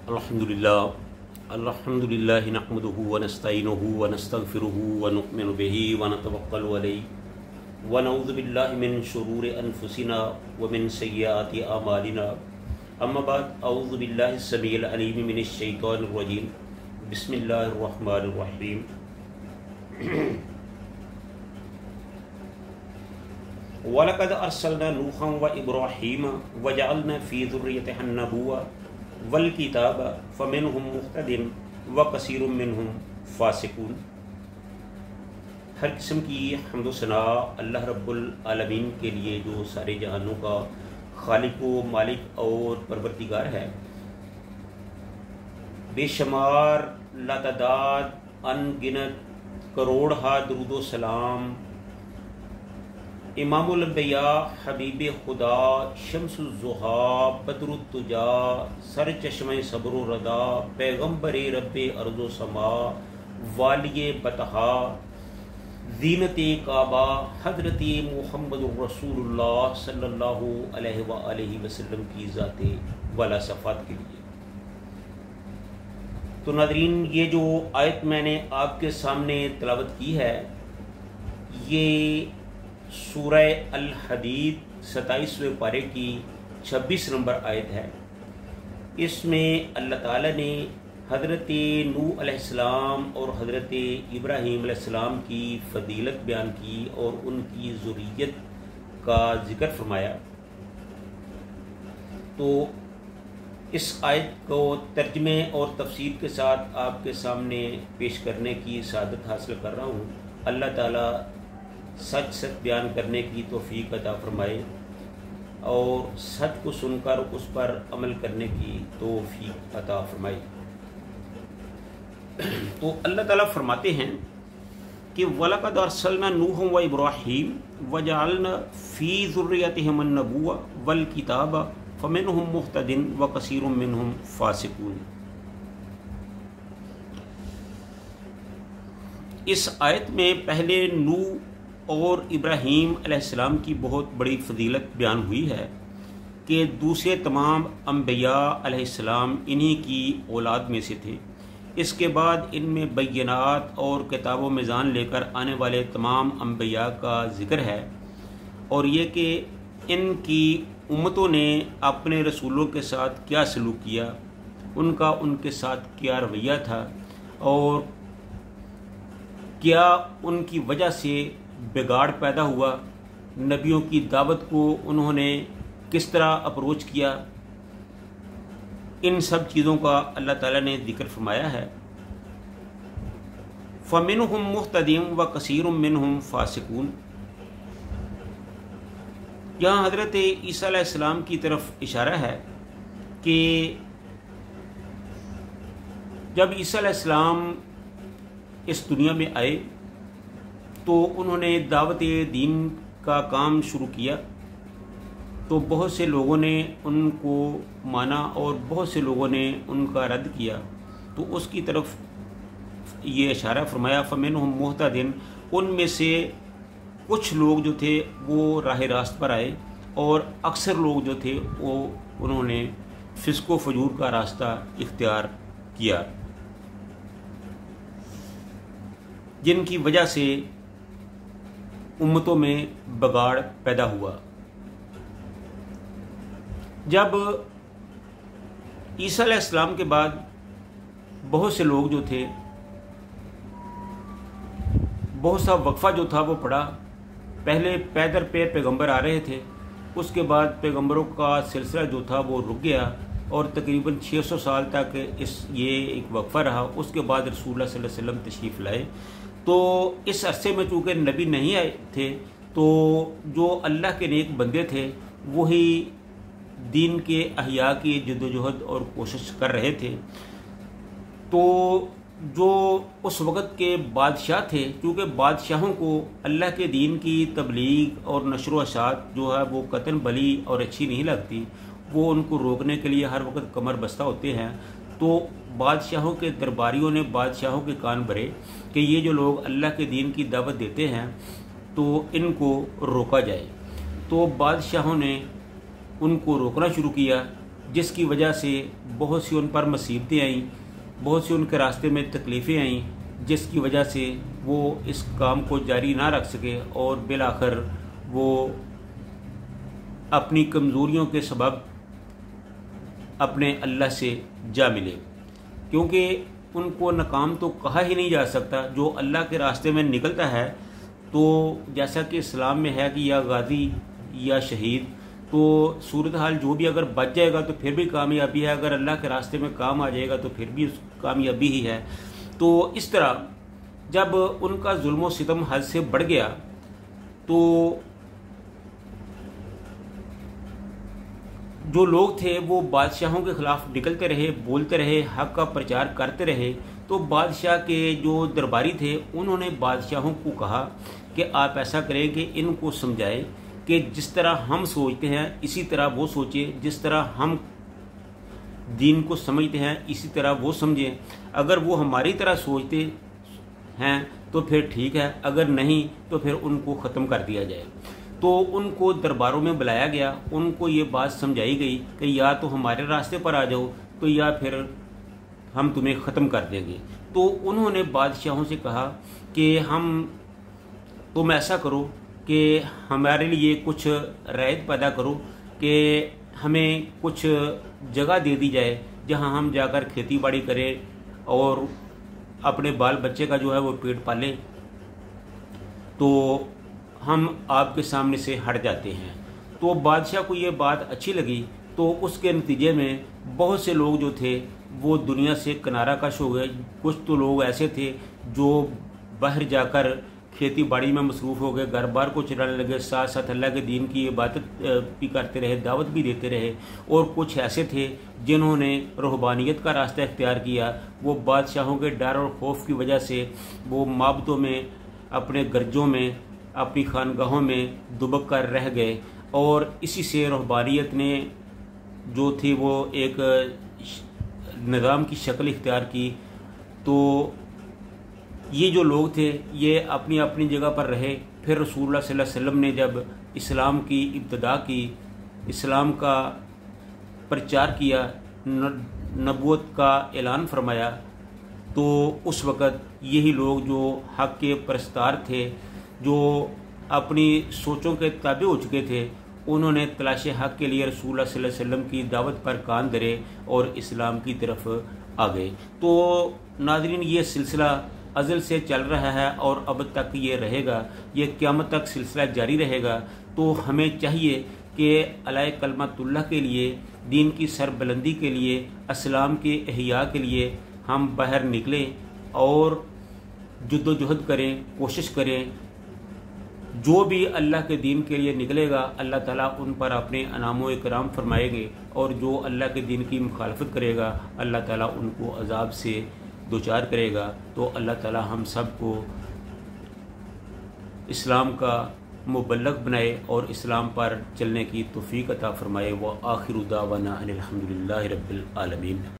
अल्हम्दुलिल्लाह नहमदुहु व नस्तईनुहु व नस्तगफिरुहु व नु'मिनु बिही व नतवक्कलु अलैहि व नऊज़ु बिल्लाहि मिन शुरूरि अनफुसिना व मिन सय्यिआति अमालिना। अम्मा बाद, अऊज़ु बिल्लाहि समीइल अलीम मिनश शैतानिर रजीम। बिस्मिल्लाहिर रहमानिर रहीम। वलक़द अरसलना नूहन व इब्राहीम व जअलना फ़ी ज़ुर्रिय्यतिहिन नबुव्वा वल किताब फ़मिनहुम मुह्तदिन व कसीरुम मिनहुम फ़ासिकून। हर किस्म की हम्द व सना अल्लाह रब्बुल आलमीन के लिए, जो सारे जहानों का खालिक व मालिक और परवरदिगार है। बेशुमार लातादाद अनगिनत करोड़ हा दुरूद व सलाम इमामुल अंबिया हबीब खुदा शम्सुज़्ज़ुहा बदरुत्तुजा सर चश्मे सब्र व रदा पैगम्बर रब्बे अर्ज़ो समा वालिये बतहा ज़ीनते काबा हज़रत मुहम्मदुर रसूलुल्लाह सल्लल्लाहु अलैहि वसल्लम की ज़ाते वाला सफ़ात के लिए। तो नाज़रीन, ये जो आयत मैंने आपके सामने तिलावत की है, ये सूरह अल हदीद 27वें पारे की 26 नंबर आयत है। इसमें अल्लाह ताला ने हज़रत नूह अलैहिस्सलाम और हज़रत इब्राहीम अलैहिस्सलाम की फ़जीलत बयान की और उनकी ज़ुर्रियत का ज़िक्र फरमाया। तो इस आयत को तर्जमे और तफसीर के साथ आपके सामने पेश करने की सआदत हासिल कर रहा हूँ। अल्लाह ताला सच सच बयान करने की तौफीक अता फरमाए और सच को सुनकर उस पर अमल करने की तौफीक अता फरमाए। तो अल्लाह ताला फरमाते हैं कि वलक़द अरसलना नूहन व इब्राहीम व जअलना फ़ी ज़ुर्रिय्यतिहिम नबुव्वा वल किताब फ़मिनहुम मुह्तदिन व कसीरुम मिनहुम फ़ासिकून। इस आयत में पहले नूह और इब्राहीम अलैहिस्सलाम की बहुत बड़ी फजीलत बयान हुई है कि दूसरे तमाम अम्बिया अलैहिस्सलाम इन्हीं की औलाद में से थे। इसके बाद इनमें बैयनात और किताब व मीज़ान लेकर आने वाले तमाम अम्बिया का ज़िक्र है, और ये कि इनकी उम्मतों ने अपने रसूलों के साथ क्या सलूक किया, उनका उनके साथ क्या रवैया था, और क्या उनकी वजह से बिगाड़ पैदा हुआ, नबियों की दावत को उन्होंने किस तरह अप्रोच किया। इन सब चीज़ों का अल्लाह ताला ने जिक्र फरमाया है। फ़मिनहुम मुह्तदिन व कसीरुम मिनहुम फ़ासिकून। यहाँ हज़रत ईसा अलैहिस्सलाम की तरफ इशारा है कि जब ईसा अलैहिस्सलाम इस दुनिया में आए तो उन्होंने दावत दीन का काम शुरू किया, तो बहुत से लोगों ने उनको माना और बहुत से लोगों ने उनका रद्द किया। तो उसकी तरफ ये इशारा फरमाया फ़मिनहुम मुह्तदिन। उनमें से कुछ लोग जो थे वो राह रास्त पर आए, और अक्सर लोग जो थे वो उन्होंने फ़िस्क़ व फ़जूर का रास्ता इख्तियार किया, जिनकी वजह से उम्मतों में बगाड़ पैदा हुआ। जब ईसा अलैहिस्सलाम के बाद बहुत से लोग जो थे, बहुत सा वक्फा जो था वो पड़ा। पहले पैदर पे पैगंबर आ रहे थे, उसके बाद पैगंबरों का सिलसिला जो था वो रुक गया, और तकरीबन 600 साल तक ये एक वक्फा रहा। उसके बाद रसूलुल्लाह सल्लल्लाहु अलैहि वसल्लम तशरीफ़ लाए। तो इस अरसे में चूँकि नबी नहीं आए थे, तो जो अल्लाह के नेक बंदे थे वही दीन के अहिया की जद्दोजहद और कोशिश कर रहे थे। तो जो उस वक़्त के बादशाह थे, क्योंकि बादशाहों को अल्लाह के दीन की तबलीग और नशर व अशात जो है वो कतन बली और अच्छी नहीं लगती, वो उनको रोकने के लिए हर वक्त कमर बस्ता होते हैं। तो बादशाहों के दरबारियों ने बादशाहों के कान भरे कि ये जो लोग अल्लाह के दीन की दावत देते हैं तो इनको रोका जाए। तो बादशाहों ने उनको रोकना शुरू किया, जिसकी वजह से बहुत सी उन पर मुसीबतें आईं, बहुत सी उनके रास्ते में तकलीफ़ें आईं, जिसकी वजह से वो इस काम को जारी ना रख सके और बिलाखिर वो अपनी कमज़ोरियों के सबब अपने अल्लाह से जा मिले। क्योंकि उनको नाकाम तो कहा ही नहीं जा सकता। जो अल्लाह के रास्ते में निकलता है, तो जैसा कि इस्लाम में है कि या गाजी या शहीद, तो सूरत हाल जो भी अगर बच जाएगा तो फिर भी कामयाबी है, अगर अल्लाह के रास्ते में काम आ जाएगा तो फिर भी कामयाबी ही है। तो इस तरह जब उनका जुल्म व सितम हद से बढ़ गया तो जो लोग थे वो बादशाहों के ख़िलाफ़ निकलते रहे, बोलते रहे, हक़ का प्रचार करते रहे। तो बादशाह के जो दरबारी थे उन्होंने बादशाहों को कहा कि आप ऐसा करें कि इनको समझाएं कि जिस तरह हम सोचते हैं इसी तरह वो सोचे, जिस तरह हम दीन को समझते हैं इसी तरह वो समझें। अगर वो हमारी तरह सोचते हैं तो फिर ठीक है, अगर नहीं तो फिर उनको ख़त्म कर दिया जाए। तो उनको दरबारों में बुलाया गया, उनको ये बात समझाई गई कि या तो हमारे रास्ते पर आ जाओ तो या फिर हम तुम्हें ख़त्म कर देंगे। तो उन्होंने बादशाहों से कहा कि तुम ऐसा करो कि हमारे लिए कुछ रियायत पैदा करो कि हमें कुछ जगह दे दी जाए जहां हम जाकर खेती बाड़ी करें और अपने बाल बच्चे का जो है वो पेट पालें, तो हम आपके सामने से हट जाते हैं। तो बादशाह को ये बात अच्छी लगी। तो उसके नतीजे में बहुत से लोग जो थे वो दुनिया से किनारा कश हो गए। कुछ तो लोग ऐसे थे जो बाहर जाकर खेती बाड़ी में मसरूफ़ हो गए, घर बार को चलाने लगे, साथ साथ अल्लाह के दीन की इबादत भी करते रहे, दावत भी देते रहे। और कुछ ऐसे थे जिन्होंने रूहबानियत का रास्ता इख्तियार किया। वो बादशाहों के डर और खौफ की वजह से वो माबदों में, अपने गर्जों में, अपनी खानगाहों में दुबक कर रह गए। और इसी से रूहबानियत ने जो थी वो एक निज़ाम की शक्ल इख्तियार की। तो ये जो लोग थे ये अपनी अपनी जगह पर रहे। फिर रसूलुल्लाह सल्लल्लाहु अलैहि वसल्लम ने जब इस्लाम की इब्तिदा की, इस्लाम का प्रचार किया, नबूवत का ऐलान फरमाया, तो उस वक़्त यही लोग जो हक़ के परस्तार थे, जो अपनी सोचों के ताबे हो चुके थे, उन्होंने तलाश हक़ के लिए रसूलुल्लाह सल्लल्लाहु अलैहि वसल्लम की दावत पर कान धरे और इस्लाम की तरफ आ गए। तो नाज़रीन, ये सिलसिला अज़ल से चल रहा है और अब तक ये रहेगा, ये क़यामत तक सिलसिला जारी रहेगा। तो हमें चाहिए कि अलाए कलमतुल्लाह के लिए, दीन की सरबुलंदी के लिए, इस्लाम के इहया के लिए हम बाहर निकलें और जद्दोजहद करें, कोशिश करें। जो भी अल्लाह के दीन के लिए निकलेगा अल्लाह ताला उन पर अपने अनाम व इकराम फरमाएंगे, और जो अल्लाह के दीन की मुखालफत करेगा अल्लाह ताला उनको अजाब से दो चार करेगा। तो अल्लाह ताला हम सब को इस्लाम का मुबल्लग बनाए और इस्लाम पर चलने की तौफीक अता फरमाए। व आखिरु दावाना अनिल हम्दुलिल्लाहि रब्बिल आलमीन।